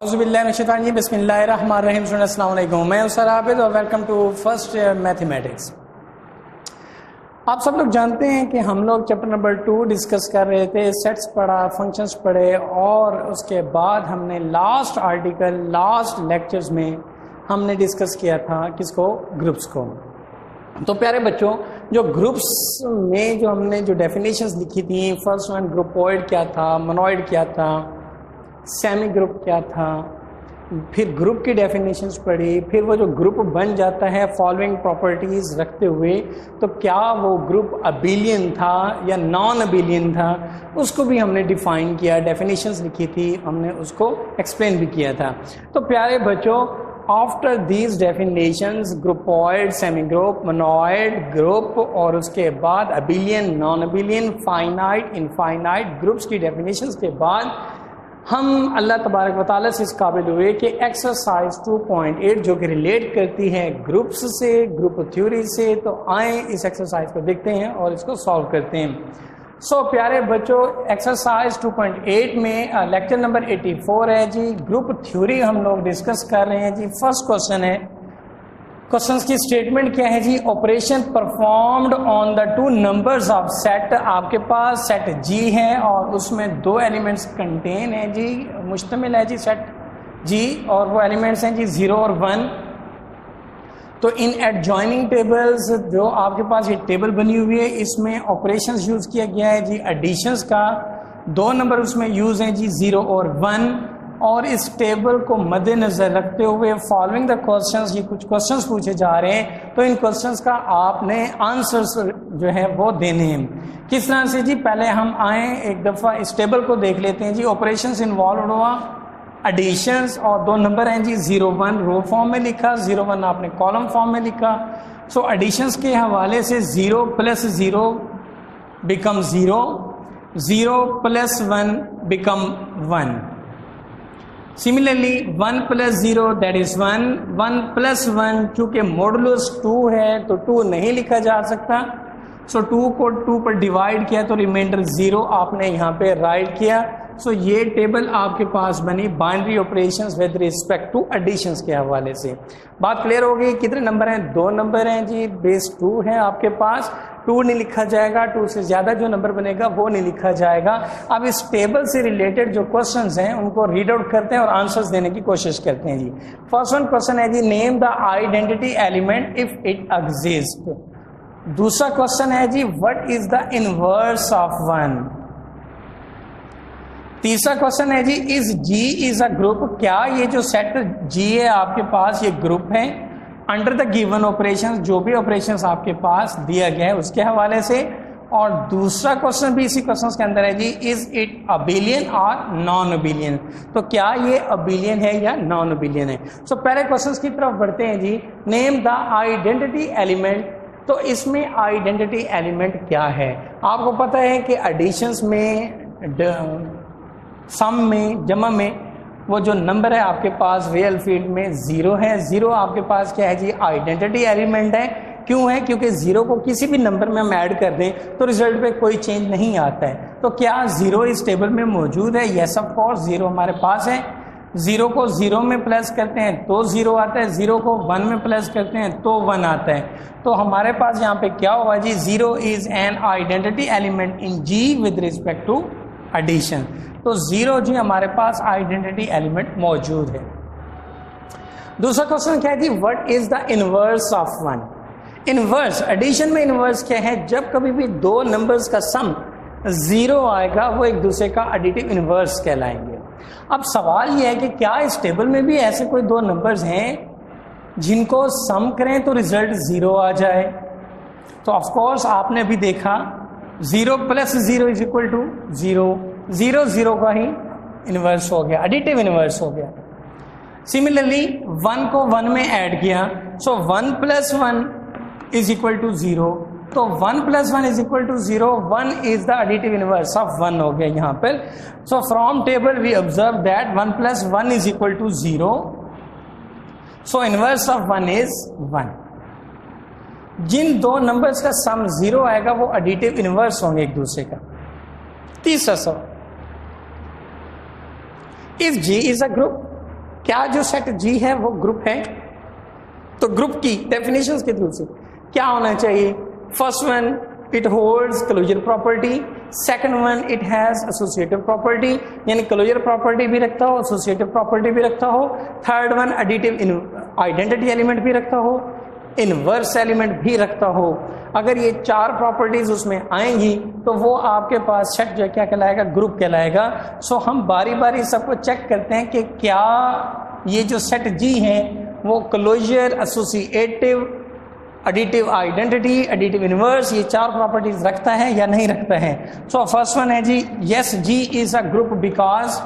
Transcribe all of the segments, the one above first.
बिस्मिल्लाहिर्रहमानिर्रहीम। अस्सलाम वालेकुम। मैं सर आबिद और वेलकम टू फर्स्ट मैथमेटिक्स। आप सब लोग जानते हैं कि हम लोग चैप्टर नंबर 2 डिस्कस कर रहे थे, सेट्स पढ़ा, फंक्शंस पढ़े और उसके बाद हमने लास्ट लेक्चर्स में हमने डिस्कस किया था किसको, ग्रुप्स को। तो प्यारे बच्चों, जो ग्रुप्स में जो हमने जो डेफिनेशंस लिखी थी, फर्स्ट वन ग्रुपोइड क्या था, मोनोइड क्या था, सेमी ग्रुप क्या था, फिर ग्रुप की डेफिनेशंस पढ़ी, फिर वो जो ग्रुप बन जाता है फॉलोइंग प्रॉपर्टीज रखते हुए, तो क्या वो ग्रुप अबिलियन था या नॉन अबिलियन था, उसको भी हमने डिफाइन किया, डेफिनेशंस लिखी थी, हमने उसको एक्सप्लेन भी किया था। तो प्यारे बच्चों, after these definitions groupoid, semi group, monoid, group और उसके बाद abelian, non abelian, finite, infinite groups की डेफिनेशंस के बाद हम अल्लाह तबारक व तआला से इस काबिल हुए कि एक्सरसाइज 2.8 जो कि रिलेट करती है ग्रुप्स से, ग्रुप थ्योरी से, तो आए इस एक्सरसाइज को देखते हैं और इसको सॉल्व करते हैं। सो प्यारे बच्चों, एक्सरसाइज 2.8 में लेक्चर नंबर 84 है जी, ग्रुप थ्योरी हम लोग डिस्कस कर रहे हैं जी। फर्स्ट क्वेश्चन है, क्वेश्चंस की स्टेटमेंट क्या है जी, operation performed on the two numbers of set. आपके पास सेट जी है और उसमें दो एलिमेंट्स कंटेन है जी, मुश्तमिल है जी सेट जी, और वो एलिमेंट्स हैं जी 0 और 1। तो इन एडजॉइनिंग टेबल्स जो आपके पास ये टेबल बनी हुई है, इसमें ऑपरेशंस यूज किया गया है जी एडिशंस का। दो नंबर उसमें यूज हैं जी 0 और 1, और इस टेबल को मद्देनजर रखते हुए फॉलोइंग द क्वेश्चंस, ये कुछ क्वेश्चंस पूछे जा रहे हैं, तो इन क्वेश्चंस का आपने आंसर्स जो है वो देने हैं। किस तरह से जी, पहले हम आए एक दफ़ा इस टेबल को देख लेते हैं जी। ऑपरेशंस इन्वॉल्व हुआ एडिशंस, और दो नंबर हैं जी 0 1 रो फॉर्म में लिखा, 0 1 आपने कॉलम फॉर्म में लिखा। सो एडिशंस के हवाले से 0 + 0 become 0, 0 + 1 become 1। Similarly 1 + 0 that is 1, 1 + 1 चूंकि मॉडुलस 2 है तो 2 नहीं लिखा जा सकता। सो 2 को 2 पर डिवाइड किया तो रिमाइंडर 0 आपने यहाँ पे राइट किया। सो ये टेबल आपके पास बनी binary operations with respect to additions के हवाले से। बात क्लियर हो गई। कितने नंबर हैं? दो नंबर हैं जी, बेस 2 है आपके पास, 2 नहीं लिखा जाएगा, 2 से ज्यादा जो नंबर बनेगा वो नहीं लिखा जाएगा। अब इस टेबल से रिलेटेड जो क्वेश्चंस हैं उनको रीड आउट करते हैं और आंसर्स देने की कोशिश करते हैं जी। फर्स्ट वन क्वेश्चन है जी, name the identity element if it exist. दूसरा क्वेश्चन है जी, what is the inverse of 1। तीसरा क्वेश्चन है जी, is G is a group. क्या ये जो सेट जी है आपके पास ये ग्रुप है अंडर द गिवन ऑपरेशंस, जो भी ऑपरेशंस आपके पास दिया गया है उसके हवाले से। और दूसरा क्वेश्चन भी इसी क्वेश्चन के अंदर है जी, इज इट अबिलियन और नॉन अबिलियन। तो क्या ये अबिलियन है या नॉन अबिलियन है। सो पहले क्वेश्चन की तरफ बढ़ते हैं जी। Name the identity element. तो इसमें आइडेंटिटी एलिमेंट क्या है? आपको पता है कि एडिशंस में, सम में, जमा में वो जो नंबर है आपके पास रियल फील्ड में 0 है। 0 आपके पास क्या है जी, आइडेंटिटी एलिमेंट है। क्यों है? क्योंकि 0 को किसी भी नंबर में हम ऐड कर दें तो रिजल्ट पे कोई चेंज नहीं आता है। तो क्या 0 इस टेबल में मौजूद है? यस ऑफ कोर्स 0 हमारे पास है। 0 को 0 में प्लस करते हैं तो 0 आता है, 0 को 1 में प्लस करते हैं तो 1 आता है। तो हमारे पास यहाँ पे क्या होगा G, 0 is an identity element in G with respect to addition. तो 0 जी हमारे पास आइडेंटिटी एलिमेंट मौजूद है। दूसरा क्वेश्चन क्या है जी, what is the inverse of 1। Inverse, addition में इनवर्स क्या है? जब कभी भी दो नंबर्स का सम 0 आएगा वो एक दूसरे का एडिटिव इनवर्स कहलाएंगे। अब सवाल यह है कि क्या इस टेबल में भी ऐसे कोई दो नंबर्स हैं जिनको सम करें तो रिजल्ट 0 आ जाए? तो ऑफ कोर्स आपने भी देखा 0 + 0 इज इक्वल टू 0, 0 0 का ही इनवर्स हो गया, एडिटिव इनवर्स हो गया। सिमिलरली 1 को 1 में ऐड किया, सो 1 + 1 इज इक्वल टू 0। तो 1 + 1 is equal to 0, 1 is the additive inverse of 1 हो गया यहाँ पर। So from table we observe that 1 + 1 is equal to 0, so inverse of 1 is 1। जिन दो नंबर्स का सम 0 आएगा वो एडिटिव इनवर्स होंगे एक दूसरे का। तीसरा सवाल, if G is a group, क्या जो सेट जी है वो ग्रुप है? तो ग्रुप की डेफिनेशंस के थ्रू से क्या होना चाहिए? First one, it holds closure property. Second one, it has associative property, यानी क्लोजर प्रॉपर्टी भी रखता हो, एसोसिएटिव प्रॉपर्टी भी रखता हो। Third one, additive identity element भी रखता हो, इनवर्स एलिमेंट भी रखता हो। अगर ये चार प्रॉपर्टीज उसमें आएंगी तो वो आपके पास सेट जो क्या कहलाएगा? ग्रुप कहलाएगा। सो हम बारी बारी सबको चेक करते हैं कि क्या ये जो सेट जी है वो closure, associative, additive identity, additive inverse, ये चार प्रॉपर्टीज रखता है या नहीं रखता है। सो फर्स्ट वन है जी, yes G is a group because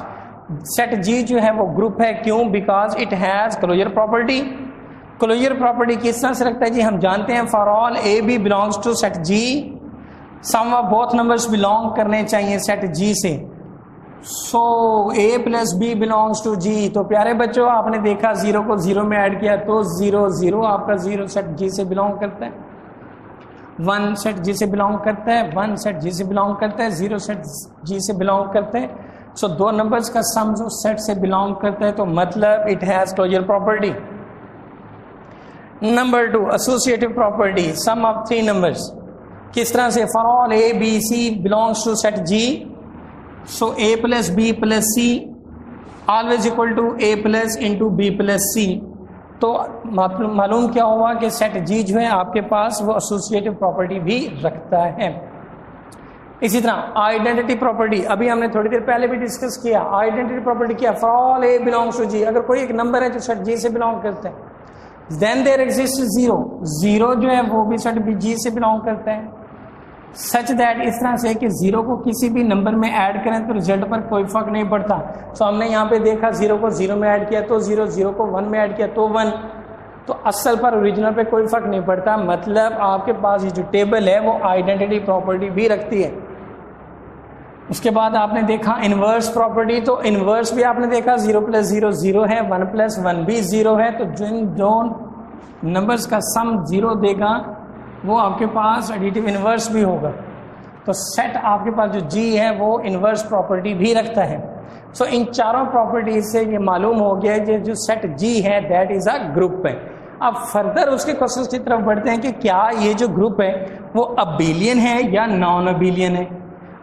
set G जो है वो ग्रुप है। क्यों? Because it has closure property. Closure property किस तरह से रखता है जी? हम जानते हैं for all A B belongs to set G, sum of both numbers belong करने चाहिए सेट जी से। So A plus B belongs to G. तो प्यारे बच्चों, आपने देखा जीरो को जीरो में ऐड किया तो जीरो जीरो आपका जीरो सेट जी से बिलोंग करता है, वन सेट जी से बिलोंग करता है, वन सेट जी से बिलोंग करता है, जीरो सेट जी से बिलोंग करते हैं। सो दो नंबर्स का सम जो सेट से बिलोंग करता है तो मतलब it has closure property. Number two, associative property, sum of three numbers. किस तरह से? For all A B C belongs to set G, so A plus B plus C always equal to A plus into B plus C. तो मालूम क्या हुआ कि set G जो है आपके पास वो एसोसिएटिव प्रॉपर्टी भी रखता है। इसी तरह आइडेंटिटी प्रॉपर्टी, अभी हमने थोड़ी देर पहले भी डिस्कस किया। आइडेंटिटी प्रॉपर्टी क्या? For all A belongs to G, अगर कोई एक नंबर है जो सेट जी से बिलोंग करता है, then there exist zero, zero जो है वो भी सेट जी से बिलोंग करता है। सच दैट, इस तरह से कि जीरो को किसी भी नंबर में ऐड करें तो रिजल्ट पर कोई फर्क नहीं पड़ता। सो हमने यहाँ पे देखा जीरो को जीरो में ऐड किया तो जीरो, जीरो को वन में ऐड किया तो वन, तो असल पर ओरिजिनल पे कोई फर्क नहीं पड़ता। मतलब आपके पास ये जो टेबल है वो आइडेंटिटी प्रॉपर्टी भी रखती है। उसके बाद आपने देखा इनवर्स प्रॉपर्टी, तो इनवर्स भी आपने देखा जीरो प्लस जीरो जीरो है, वन प्लस वन भी जीरो है, तो जिन दो नंबर्स का सम जीरो देगा वो आपके पास एडिटिव इनवर्स भी होगा। तो सेट आपके पास जो जी है वो इनवर्स प्रॉपर्टी भी रखता है। सो इन चारों प्रॉपर्टीज से ये मालूम हो गया कि जो सेट जी है दैट इज अ ग्रुप है। अब फर्दर उसके क्वेश्चन की तरफ बढ़ते हैं कि क्या ये जो ग्रुप है वो अबेलियन है या नॉन अबेलियन है।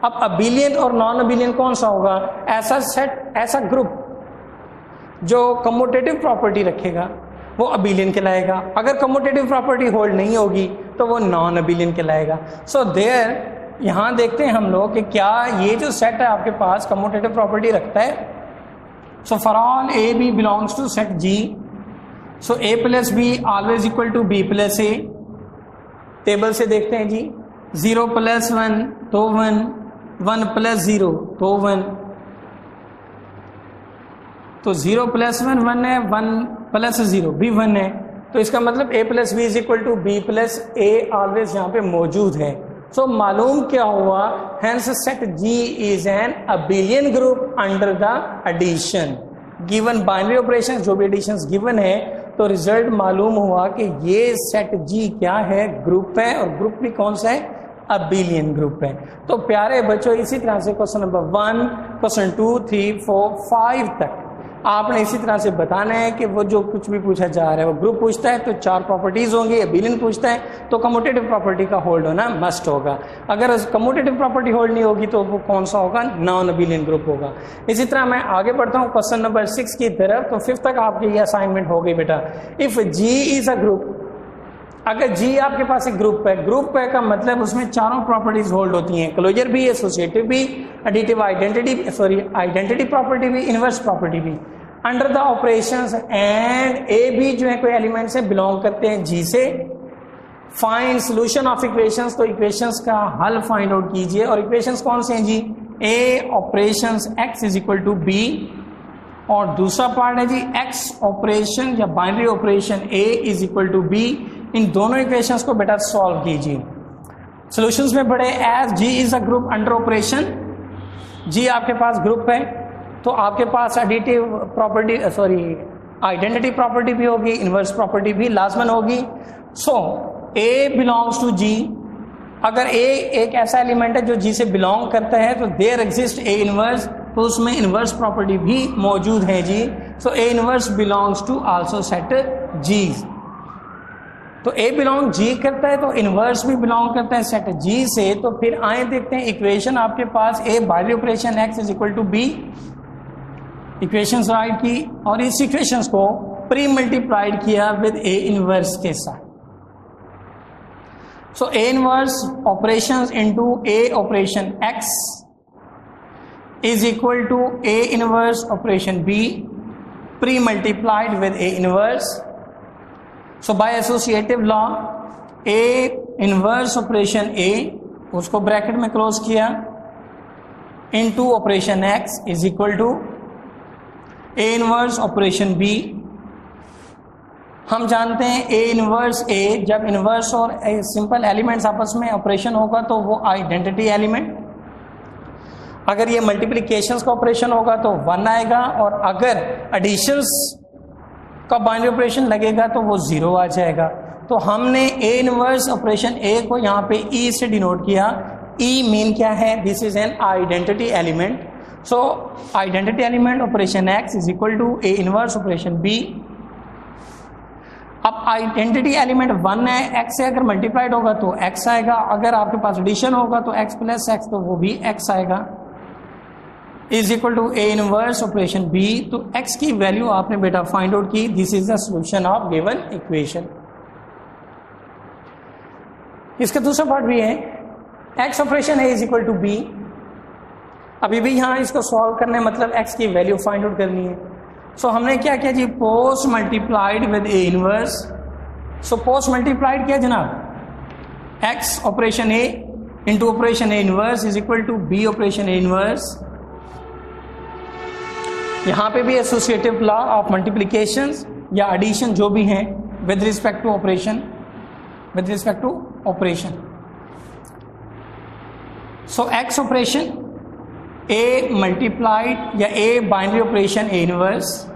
अब अबेलियन और नॉन अबेलियन कौन सा होगा? ऐसा सेट, ऐसा ग्रुप जो कम्यूटेटिव प्रॉपर्टी रखेगा वो अबेलियन कहलाएगा। अगर कम्यूटेटिव प्रॉपर्टी होल्ड नहीं होगी तो वो नॉन अबेलियन कहलाएगा। सो देयर यहां देखते हैं हम लोग कि क्या ये जो सेट है आपके पास कम्यूटेटिव प्रॉपर्टी रखता है। So for all A B belongs to set G, so A plus B always equal to B plus A. Table से देखते हैं जी, जीरो प्लस वन तो वन, वन प्लस जीरो तो वन, तो जीरो प्लस वन वन है, one plus zero भी one है, तो इसका मतलब A plus B is equal to B plus A always यहाँ पे मौजूद है। सो मालूम क्या हुआ? Hence set G is an abelian group under the addition. Given binary operation जो भी एडिशन गिवन है तो रिजल्ट मालूम हुआ कि ये सेट जी क्या है? ग्रुप है, और ग्रुप भी कौन सा है? अबेलियन ग्रुप है। तो प्यारे बच्चों, इसी तरह से क्वेश्चन नंबर 1, क्वेश्चन 2, 3, 4, 5 तक आपने इसी तरह से बताना है कि वो जो कुछ भी पूछा जा रहा है वो ग्रुप पूछता है तो चार प्रॉपर्टीज होंगी, अबेलियन पूछता है तो कम्यूटेटिव प्रॉपर्टी का होल्ड होना मस्ट होगा। अगर कम्यूटेटिव प्रॉपर्टी होल्ड नहीं होगी तो वो कौन सा होगा? नॉन अबेलियन ग्रुप होगा। इसी तरह मैं आगे बढ़ता हूँ क्वेश्चन नंबर 6 की तरफ। तो 5 तक आपकी ये असाइनमेंट हो गई बेटा। If G is a group, अगर जी आपके पास एक ग्रुप है, ग्रुप है का मतलब उसमें चारों प्रॉपर्टीज होल्ड होती हैं, क्लोजर भी, एसोसिएटिव भी, एडिटिव आइडेंटिटी प्रॉपर्टी भी, इनवर्स प्रॉपर्टी भी। अंडर द ऑपरेशंस एंड ए भी जो है कोई एलिमेंट से बिलोंग करते हैं जी से। फाइंड सॉल्यूशन ऑफ इक्वेशंस, तो इक्वेशंस का हल फाइंड आउट कीजिए। और इक्वेशंस कौन से हैं जी? A operations X is equal to B, और दूसरा पार्ट है जी एक्स ऑपरेशन या binary operation A is equal to B. इन दोनों इक्वेशंस को बेटा सॉल्व कीजिए। सॉल्यूशंस में पढ़े as G is a group under operation, G आपके पास ग्रुप है तो आपके पास एडिटिव प्रॉपर्टी आइडेंटिटी प्रॉपर्टी भी होगी, इनवर्स प्रॉपर्टी भी लाजमन होगी। सो ए बिलोंग्स टू जी, अगर ए एक ऐसा एलिमेंट है जो जी से बिलोंग करता है तो देयर एग्जिस्ट ए इनवर्स, तो उसमें इनवर्स प्रॉपर्टी भी मौजूद है जी। So A inverse belongs to also set G. तो ए बिलोंग जी करता है तो इनवर्स भी बिलोंग करता है सेट जी से। तो फिर आए देखते हैं इक्वेशन आपके पास A binary operation x is equal to B, equations right की और इस इक्वेशंस को प्री मल्टीप्लाइड किया विद ए इनवर्स के साथ। So A inverse operations into A operation x is equal to A inverse operation B pre multiplied with A inverse. So by associative law A inverse operation A उसको bracket में close किया into operation x is equal to A inverse operation B. हम जानते हैं A inverse ए, जब inverse और simple elements आपस में ऑपरेशन होगा तो वो आइडेंटिटी एलिमेंट, अगर ये मल्टीप्लिकेशंस का ऑपरेशन होगा तो 1 आएगा और अगर एडिशंस का बाइनरी ऑपरेशन लगेगा तो वो 0 आ जाएगा। तो हमने ए इनवर्स ऑपरेशन ए को यहाँ पे ई से डिनोट किया। ई मीन क्या है? This is an identity element. So identity element operation x is equal to A inverse operation b. अब आइडेंटिटी एलिमेंट 1 है, एक्स से अगर मल्टीप्लाइड होगा तो एक्स आएगा, अगर आपके पास एडिशन होगा तो एक्स प्लस एक्स तो वो भी एक्स आएगा is equal to A inverse operation b. तो एक्स की वैल्यू आपने बेटा फाइंड आउट की। This is the solution of given equation. इसका दूसरा पार्ट भी है x operation A is equal to b. अभी भी यहाँ इसको सॉल्व करने मतलब एक्स की वैल्यू फाइंड आउट करनी है। सो हमने क्या किया जी? Post multiplied with A inverse. So post multiplied किया जनाब, X operation A into operation A inverse is equal to B operation A inverse. यहां पे भी एसोसिएटिव लॉ ऑफ मल्टीप्लिकेशंस या एडिशन जो भी हैं with respect to operation, with respect to operation. So X operation A multiplied या A binary operation A inverse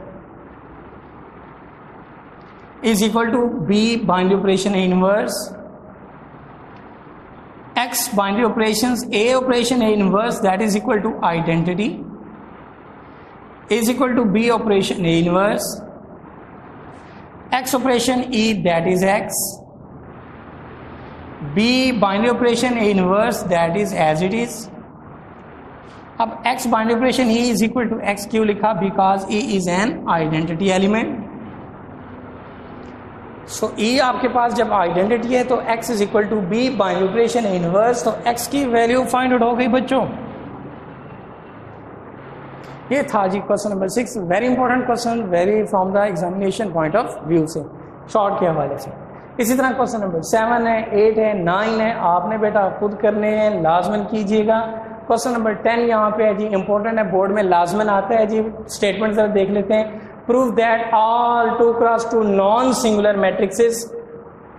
is equal to B binary operation A inverse. X binary operations a operation A inverse that is equal to identity is equal to B operation A inverse, X operation E that is X, B binary operation A inverse that is as it is. अब X binary operation E is equal to X क्यों लिखा? Because E is an identity element. So E आपके पास जब identity है तो X is equal to B binary operation A inverse। तो X की value find out हो गई बच्चों। ये था जी question number 6। Very important question, very from the examination point of view से, शॉर्ट के हवाले से। इसी तरह क्वेश्चन नंबर 7 है, 8 है, 9 है, आपने बेटा खुद करने हैं, लाजमन कीजिएगा। क्वेश्चन नंबर 10 यहाँ पे है जी, इंपॉर्टेंट है, बोर्ड में लाजमन आता है जी। स्टेटमेंट जरा देख लेते हैं। Prove that all 2x2 non singular matrixes,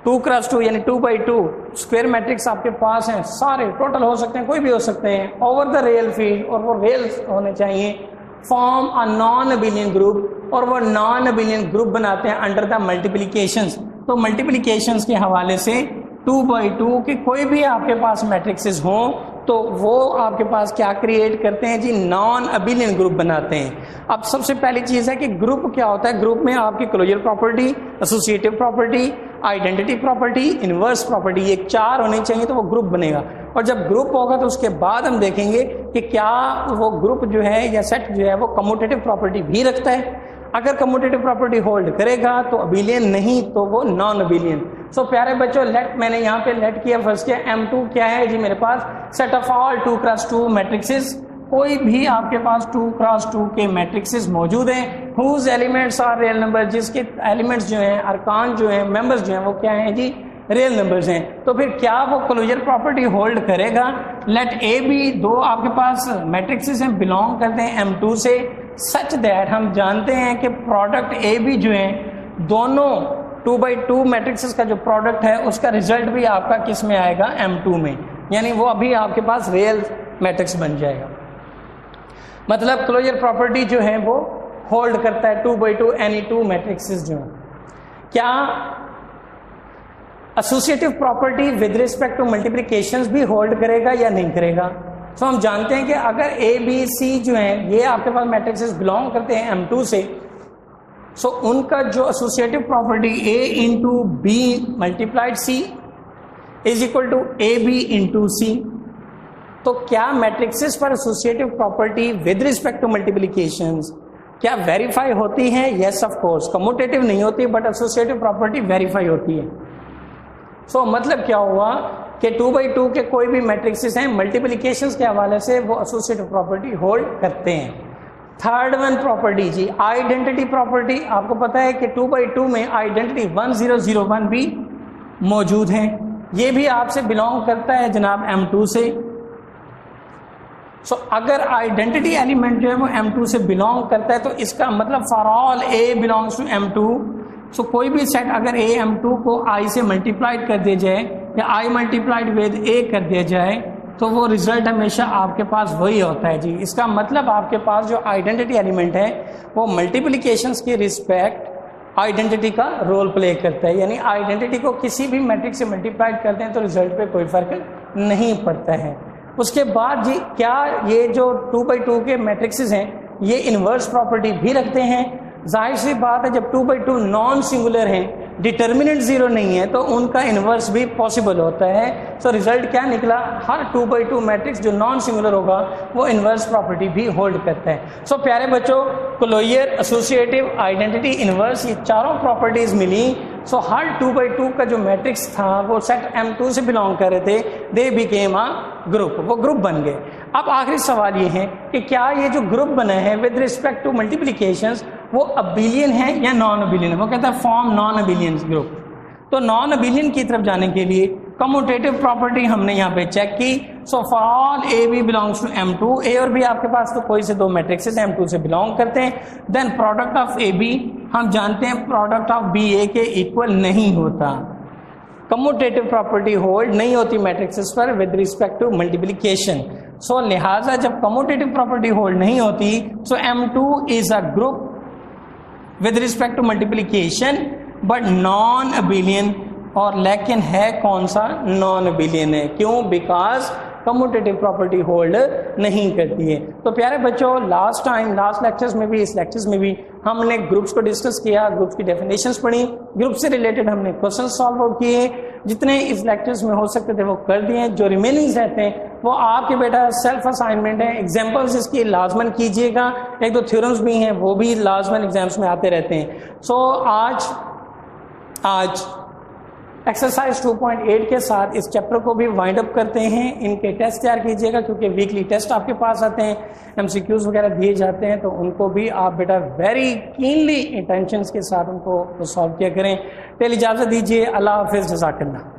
2x2 यानी 2x2 स्क्वायर मैट्रिक्स आपके पास हैं, सारे टोटल हो सकते हैं, कोई भी हो सकते हैं, ओवर द रियल फील्ड और वो रियल होने चाहिए, form a non abelian group और वो नॉन अबिलियन ग्रुप बनाते हैं अंडर द मल्टीप्लिकेशंस। तो मल्टीप्लिकेशंस के हवाले से 2x2 के कोई भी आपके पास मैट्रिक्सेस हों तो वो आपके पास क्या क्रिएट करते हैं जी? नॉन अबिलियन ग्रुप बनाते हैं। अब सबसे पहली चीज़ है कि ग्रुप क्या होता है। ग्रुप में आपकी closure property, associative property, identity property, inverse property, ये 4 होनी चाहिए तो वो ग्रुप बनेगा। और जब ग्रुप होगा तो उसके बाद हम देखेंगे कि क्या वो ग्रुप जो है या सेट जो है वो कम्यूटेटिव प्रॉपर्टी भी रखता है। अगर कम्यूटेटिव प्रॉपर्टी होल्ड करेगा तो अबिलियन, नहीं तो वो नॉन अबिलियन। सो प्यारे बच्चों, लेट मैंने यहाँ पे लेट किया, फर्स्ट किया। M2 क्या है जी? मेरे पास set of all 2x2 matrices, कोई भी आपके पास 2x2 के मैट्रिक्सेस मौजूद हैं whose elements are real number, जिसके एलिमेंट्स जो हैं, अरकान जो हैं, मेंबर्स जो हैं वो क्या हैं जी? रियल नंबर्स हैं। तो फिर क्या वो क्लोजर प्रॉपर्टी होल्ड करेगा? लेट ए बी, 2 आपके पास मैट्रिक्सेस हैं, बिलोंग करते हैं M2 से, सच दैट हम जानते हैं कि प्रोडक्ट ए बी जो है दोनों 2x2 मैट्रिक्सेस का जो प्रोडक्ट है उसका रिजल्ट भी आपका किस में आएगा? M2 में, यानी वो अभी आपके पास रियल मैट्रिक्स बन जाएगा। मतलब क्लोजर प्रॉपर्टी जो है वो होल्ड करता है 2x2 एनी 2 मैट्रिक्सेस जो है। क्या associative property with respect to multiplications भी होल्ड करेगा या नहीं करेगा? तो हम जानते हैं कि अगर ए बी सी जो है ये आपके पास मैट्रिक्सेस बिलोंग करते हैं M2 से, सो उनका जो associative property A into B multiplied C is equal to A B into C. तो क्या मैट्रिक्सेस पर associative property with respect to multiplications क्या वेरीफाई होती है? Yes of course. कम्यूटेटिव नहीं होती बट एसोसिएटिव प्रॉपर्टी वेरीफाई होती है। सो मतलब क्या हुआ कि 2/2 के कोई भी मैट्रिक्सेस हैं मल्टीप्लिकेशंस के हवाले से वो एसोसिएटिव प्रॉपर्टी होल्ड करते हैं। थर्ड वन प्रॉपर्टी जी आइडेंटिटी प्रॉपर्टी। आपको पता है कि 2/2 में आइडेंटिटी 1001 भी मौजूद है, ये भी आपसे बिलोंग करता है जनाब M2 से। सो अगर आइडेंटिटी एलिमेंट जो है वो M2 से बिलोंग करता है तो इसका मतलब for all A belongs to M2। So कोई भी सेट अगर A M2 को I से मल्टीप्लाइड कर दिया जाए या I मल्टीप्लाइड विद A कर दिया जाए तो वो रिजल्ट हमेशा आपके पास वही होता है जी। इसका मतलब आपके पास जो आइडेंटिटी एलिमेंट है वो मल्टीप्लिकेशंस की रिस्पेक्ट आइडेंटिटी का रोल प्ले करता है, यानी आइडेंटिटी को किसी भी मैट्रिक्स से मल्टीप्लाइड करते हैं तो रिजल्ट पे कोई फर्क नहीं पड़ता है। उसके बाद जी क्या ये जो 2/2 के मैट्रिक्सेस हैं ये इन्वर्स प्रॉपर्टी भी रखते हैं? जाहिर सी बात है जब 2/2 नॉन सिंगुलर हैं, डिटर्मिनेंट 0 नहीं है तो उनका इन्वर्स भी पॉसिबल होता है। सो रिजल्ट क्या निकला? हर 2/2 मैट्रिक्स जो नॉन सिंगुलर होगा वो इन्वर्स प्रॉपर्टी भी होल्ड करता है। सो प्यारे बच्चों क्लोजर, एसोसिएटिव, आइडेंटिटी, इन्वर्स ये चारों प्रॉपर्टीज मिली। सो हर 2/2 का जो मैट्रिक्स था वो सेट M2 से बिलोंग कर रहे थे, दे बिकेम अ ग्रुप, वो ग्रुप बन गए। अब आखिरी सवाल ये है कि क्या ये जो ग्रुप बना है विद रिस्पेक्ट टू मल्टीप्लिकेशंस वो अबिलियन है या नॉन अबिलियन है? वो कहता है फॉर्म नॉन अबिलियन ग्रुप। तो नॉन अबिलियन की तरफ जाने के लिए कम्यूटेटिव प्रॉपर्टी हमने यहाँ पे चेक की। So for all A B belongs to M2, a और बी आपके पास तो कोई से दो मैट्रिक्सेस M2 से बिलोंग करते हैं। Then product of a b हम जानते हैं प्रोडक्ट ऑफ बी ए के इक्वल नहीं होता। कम्यूटेटिव प्रॉपर्टी होल्ड नहीं होती मैट्रिक्सेस पर with respect to multiplication. So लिहाजा जब कम्यूटेटिव प्रॉपर्टी होल्ड नहीं होती so M2 is a group with respect to multiplication but non abelian. और लेकिन है कौन सा? नॉन अबिलियन है। क्यों? बिकॉज कम्यूटेटिव प्रॉपर्टी होल्ड नहीं करती है। तो प्यारे बच्चों लास्ट टाइम, लास्ट लेक्चर्स में भी, इस लेक्चर्स में भी हमने ग्रुप्स को डिस्कस किया, ग्रुप्स की डेफिनेशंस पढ़ी, ग्रुप से रिलेटेड हमने क्वेश्चन सॉल्व आउट किए, जितने इस लेक्चर्स में हो सकते थे वो कर दिए। जो रिमेनिंग रहते हैं वो आपके बेटा सेल्फ असाइनमेंट है, एग्जाम्पल्स इसकी लाजमन कीजिएगा, एक दो थ्योरम्स भी हैं वो भी लाजमन एग्जाम्स में आते रहते हैं। सो आज एक्सरसाइज 2.8 के साथ इस चैप्टर को भी वाइंड अप करते हैं। इनके टेस्ट तैयार कीजिएगा क्योंकि वीकली टेस्ट आपके पास आते हैं, MCQs वगैरह दिए जाते हैं, तो उनको भी आप बेटा वेरी कीनली इंटेंशंस के साथ उनको सॉल्व किया करें। टेल इजाज़त दीजिए। अल्लाह हाफिज़, जज़ाकल्लाह।